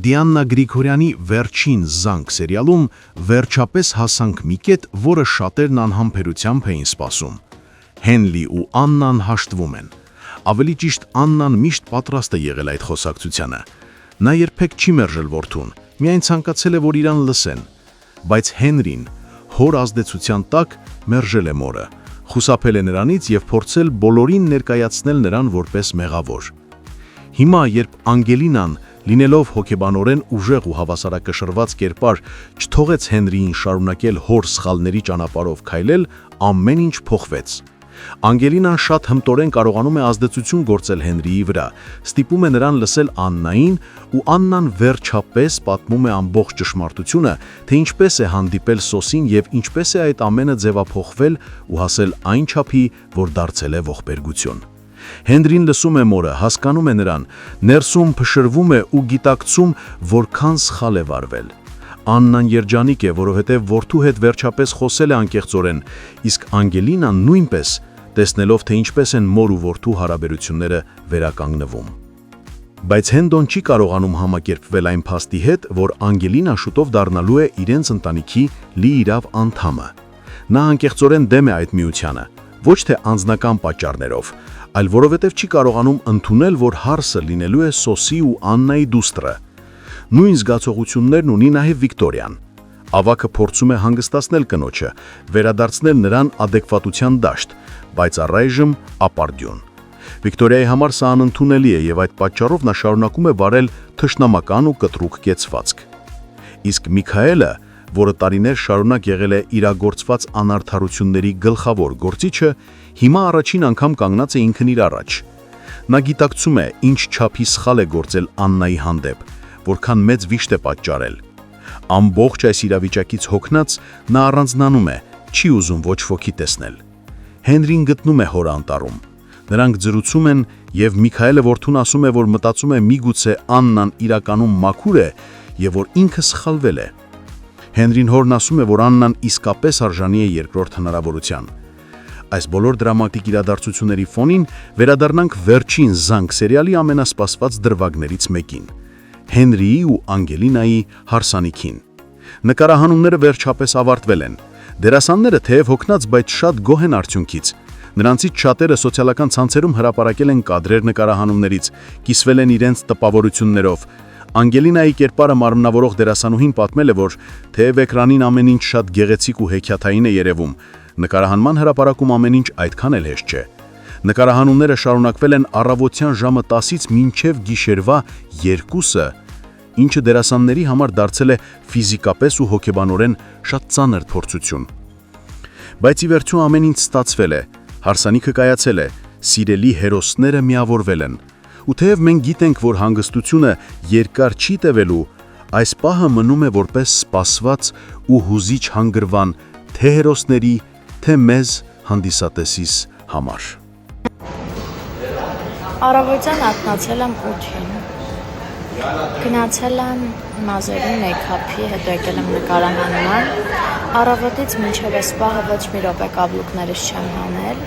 Դիաննա Գրիգորյանի «Վերջին զանգ» սերիալում վերջապես հասանք մի կետ, որը շատերն անհամբերությամբ էին սպասում։ Հենլի ու Աննան հաշտվում են։ Ավելի ճիշտ, Աննան միշտ պատրաստ է եղել այդ խոսակցությանը։ Նա երբեք չի մերժել որդուն, միայն ցանկացել է, որ իրան լսեն։ Բայց Հենրին հոր ազդեցության տակ մերժել է մորը, խուսափել է նրանից եւ փորձել բոլորին ներկայացնել նրան որպես մեղավոր։ Հիմա, երբ Անգելինան, լինելով հոգեբանորեն ուժեղ ու հավասարակշռված կերպար, չթողեց Հենրիին շարունակել հոր սխալների ճանապարհով քայլել, ամեն ինչ փոխվեց։ Անգելինան շատ հմտորեն կարողանում է ազդեցություն գործել Հենրիի վրա, ստիպում է նրան լսել Աննային, ու Աննան վերջապես պատմում է ամբողջ ճշմարտությունը, թե ինչպես է հանդիպել Սոսին եւ ինչպես է այդ ամենը ձևափոխվել ու հասել այն չափի, որ դարձել է ողբերգություն։ Հենրին լսում է մորը, հասկանում է նրան, ներսում փշրվում է ու գիտակցում, որքան սխալ է վարվել։ Աննան երջանիկ է, որովհետև որդու հետ վերջապես խոսել է անկեղծորեն, իսկ Անգելինան նույնպես, տեսնելով, թե ինչպես են մոր ու որդու հարաբերությունները վերականգնվում։ Բայց Հենդոն չի կարողանում համակերպվել այն փաստի հետ, որ Անգելինան շուտով դառնալու է իրենց ընտանիքի լիիրավ անդամը։ Նա անկեղծորեն դեմ է այդ միությանը, ոչ թե անձնական պատճառներով, այլ որովհետև չի կարողանում ընդունել, որ հարսը լինելու է Սոսի ու Աննայի դուստրը։ Նույն զգացողություններն ունի նաև Վիկտորիան։ Ավագը փորձում է հանգստացնել կնոջը, վերադարձնել նրան ադեկվատության դաշտ, բայց առայժմ ապարդյուն։ Վիկտորիայի համար սա անընդունելի է եւ այդ պատճառով նա շարունակում է վարել թշնամական ու կտրուկ կեցվածք։ Իսկ Միքայելը, որը տարիներ շարունակ եղել է իրագործված անարդարությունների գլխավոր գործիչը, հիմա առաջին անգամ կանգնած է ինքն իր առաջ։ Նա գիտակցում է, ինչ չափի սխալ է գործել Աննայի հանդեպ, որքան մեծ վիշտ է պատճառել։ Ամբողջ այս իրավիճակից հոգնած նա առանձնանում է, չի ուզում ոչ ոքի տեսնել։ Հենրին գտնում է հոր անտառում։ Նրանք զրուցում են, եւ Միքայելը որդուն ասում է, որ մտածում է միգուցե Աննան իրականում մաքուր է եւ որ ինքը սխալվել է։ Հենրին հորն ասում է, որ Աննան իսկապես արժանի է երկրորդ հնարավորության։ Այս բոլոր դրամատիկ իրադարձությունների ֆոնին վերադառնանք «Վերջին զանգ» սերիալի ամենասպասված դրվագներից մեկին՝ Հենրիի ու Անգելինայի հարսանիքին։ Նկարահանումները վերջապես ավարտվել են։ Դերասանները թեև հոգնած, բայց շատ գոհ են արդյունքից։ Նրանցից շատերը սոցիալական ցանցերում հրապարակել են կադրեր նկարահանումներից, կիսվել են իրենց տպավորություններով։ Անգելինայի կերպարը մարմնավորող դերասանուհին պատմել է, որ թեև էկրանին ամեն ինչ շատ գեղեցիկ ու հեքիաթային է երևում, նկարահանման հրապարակում ամեն ինչ այդքան էլ հեշտ չէ։ Նկարահանումները շարունակվել են առավոտյան ժամը 10-ից մինչև գիշերվա 2-ը, ինչը դերասանների համար դարձել է ֆիզիկապես ու հոգեբանորեն շատ ծանր փորձություն։ Բայց ի վերջո ամեն ինչ ստացվել է, հարսանիքը կայացել է, սիրելի հերոսները միավորվել են։ Ու թեև մենք գիտենք, որ հանգստությունը երկար չի տևելու, այս պահը մնում է որպես սպասված ու հուզիչ հանգրվան թե հերոսների, թե մեզ հանդիսատեսիս համար։ Առավոտյան արթնացել եմ 8-ին։ Գնացել եմ մազերի մեյքափի, հետո եկել եմ նկարահանման։ Առավոտից մինչև այս պահը ոչ մի րոպե կաբլուկներս չեմ հանել։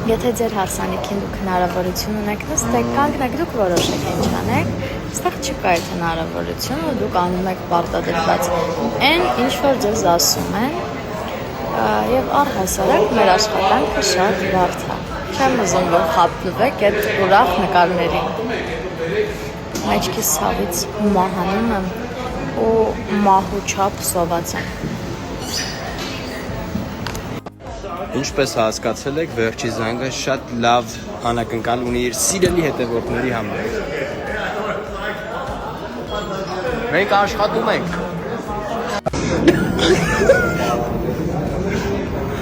Եթե ձեր հարսանիքին դուք հնարավորություն ունեք նստեք, կանգնեք, դուք որոշեք ինչ անեք, այստեղ չկա այդ հնարավորությունը, դուք անում եք պարտադրված այն, ինչ որ ձեզ ասում են, եւ առհասարակ մեր աշխատանքը շատ բարդ է։ Չեմ ուզում, որ խաբնվեք այդ ուրախ նկարներին։ Մեջքիս ցավից մահանում եմ ու մահու չափ սոված եմ։ Ինչպես հասկացել եք, Վերջի զանգը շատ լավ անակնկալ ունի իր սիրելի հետևորդների համար։ Մենք աշխատում ենք։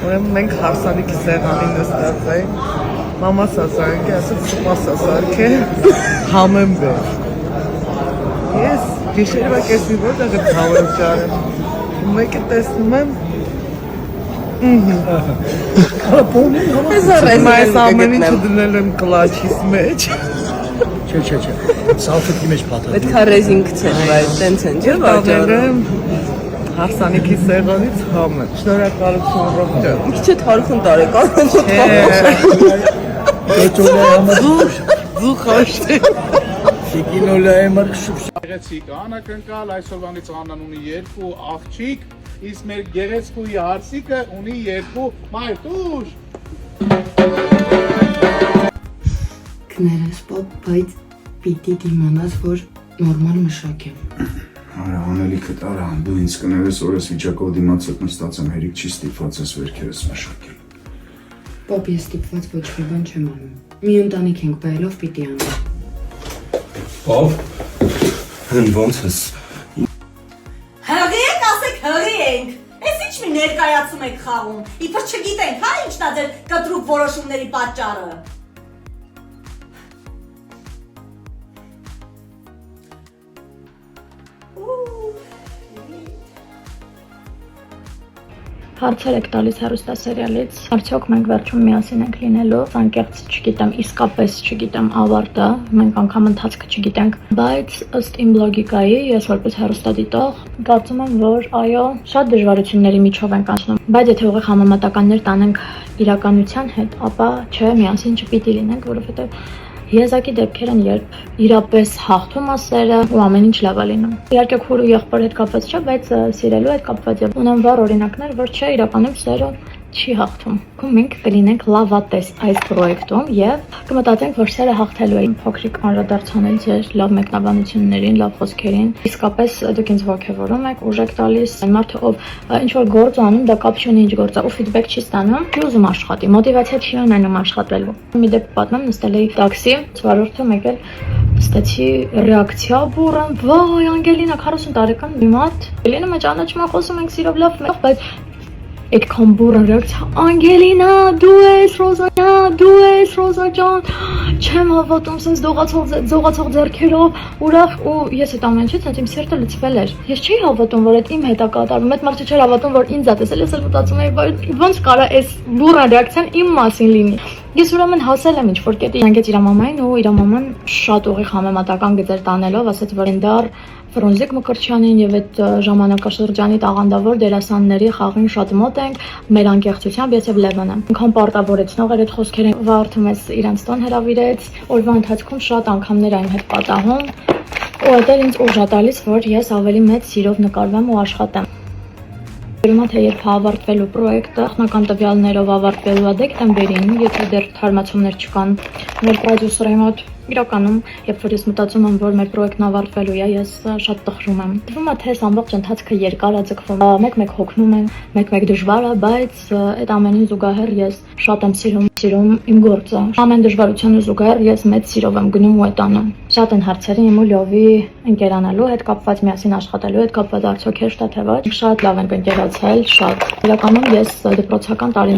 Մենք հարսանիքի սեղանին նստած ենք, մամաս ասարք է, ասաց սպաս ասարք է, համեմ բեր։ Ես գիշերվա կեսնի որտեղ է համեմ ճարեմ, մեկը տեսնում եմ, այս ամեն ինչը դնել եմ կլաչիս մեջ։ Չէ, սալֆետի մեջ փաթաթ։ Պետք է ռեզին գցել, բայց տենց են, չէ՞ վաճառը։ Հարսանիքի սեղանից համը։ Շնորհակալություն Ռոբերտ։ Մի քիչ թարխուն տարեկան։ Դու խաշտի։ Շիկինոլա եմ արշուշ։ Գեղեցիկ անակնկալ այսօրվանից Աննան ունի 2 աղջիկ, իսկ մեր գեղեցկուի հարսիկը ունի 2 մայրտուշ։ Կներես պապ, բայց պիտի դիմանաս, որ նորմալ մշակ եմ։ Արա, անելիքդ արա, դու ինձ կներես, որ ես վիճակով դիմացդ նստած եմ, հերիք չի ստիպված ես վերքերս մշակել։ Պապ, ես ստիպված ոչ մի բան չեմ անում։ Մի ընտանիք ենք բայելով պիտի անեմ։ Պապ, հեն ոնց ես։ Հղի ենք, ասեք հղի ենք։ Ես ինչ մի ներկայացում եք խաղում։ Իբր չգիտենք, հա ինչն է ձեր կտրուկ որոշումների պատճառը։ Հարցեր եք տալիս հեռուստասերիալից, արդյոք մենք վերջում միասին ենք լինելու, անկեղծ չգիտեմ, իսկապես չգիտեմ ավարտը, մենք անգամ ընթացքը չգիտենք, բայց ըստ իմ լոգիկայի, ես որպես հեռուստադիտող, կարծում եմ, որ այո, շատ դժվարությունների միջով ենք անցնում, բայց եթե ուղիղ համեմատականներ տանենք իրականության հետ, ապա չէ, միասին չպիտի լինենք, որովհետև Եզակի դեպքեր են, երբ իրապես հաղթում է սերը ու ամեն ինչ լավ է լինում։ Իհարկե քուր ու եղբոր հետ կապված չէ, բայց սիրելու հետ կապված է։ Ունեմ վառ օրինակներ, որ չէ, իրականում սերը չի հաղթում։ Մենք կլինենք լավատես այս պրոյեկտում եւ կմտածենք, որ սերը հաղթելու է։ Փոքրիկ անդրադարձանել ձեր լավ մեկնաբանություններին, լավ խոսքերին։ Իսկապես դուք ինձ ողջևորում եք, ուժ եք տալիս։ Այն մարդը, ով ինչ որ գործ անում, դա կապ չունի ինչ գործ է, ու ֆիդբեք չի ստանում, չի ուզում աշխատի, մոտիվացիա չի ունենում աշխատելու։ Մի դեպք պատմեմ, նստել էի տաքսի, վարորդը եկել ստացի ռեակցիա բուրըն, վայ, Անգելինա 40 տարեկան մի մարդ։ Ելինը մեջ ճանաչում է, խոսում ենք սիրով լավ, բայց այդքան բուրըն ռեակցիա, Անգելինա, դու ես Ռոզա ջան, չեմ հավատում, sense դողացող ձեռքերով, ուրախ ու ես այդ ամեն ինչից իմ սիրտը լցվել էր։ Ես չի հավատում, որ այդ իմ հետ է կատարվում, այդ մարդը չէր հավատում, որ ինձ է տեսել, ես էլ մտածում էի, ոնց կարա այս բուրըն ռեակցիան իմ մասին լինի։ Ես ուրեմն հասել եմ ինչ-որ կետի, զանգեց իր մամային ու իր մաման շատ ուղիղ համեմատական գծեր տանելով, ասաց, որ Էնդար Ֆրոնզիկ Մկրտչյանին եւ այդ ժամանակաշրջանի տաղանդավոր դերասանների խաղին շատ մոտ ենք, մեր անկեղծությամբ ես եւ Լևոնը։ Ինքան պարտավորեցնող էր այդ խոսքերը, վարդում ես իրանց տուն հրավիրեց, օրվա ընթացքում շատ անգամներ այն հետ պատահում, ու դա ինձ ուժ է տալիս, որ ես ավելի մեծ սիրով նկարվեմ ու աշխատեմ։ Երևում է, թե երբ ավարտվելու պրոյեկտը, նախնական տվյալներով ավարտվելու է դեկտեմբերին, եթե դեռ թարմացումներ չկան մեր պրոդյուսերի մոտ, իրականում, երբ որ ես մտածում եմ, որ մեր պրոյեկտն ավարտվելու է, ես շատ տխրում եմ։ Թվում է, թե ամբողջ ընթացքը երկար է ձգվում, մեկ-մեկ հոգնում եմ, մեկ-մեկ դժվար է, բայց այդ ամենին զուգահեռ ես շատ եմ սիրում իմ գործը։ Ամեն դժվարությանը զուգահեռ ես մեծ սիրով եմ գնում ու այդ անում։ Շատ են հարցերը իմ ու Լյովի ընկերանալու հետ կապված, միասին աշխատելու հետ կապված, արդյոք հեշտ է թե ոչ։ Շատ լավ ենք ընկերացել, շատ։ Իրականում ես դպրոցական տարիների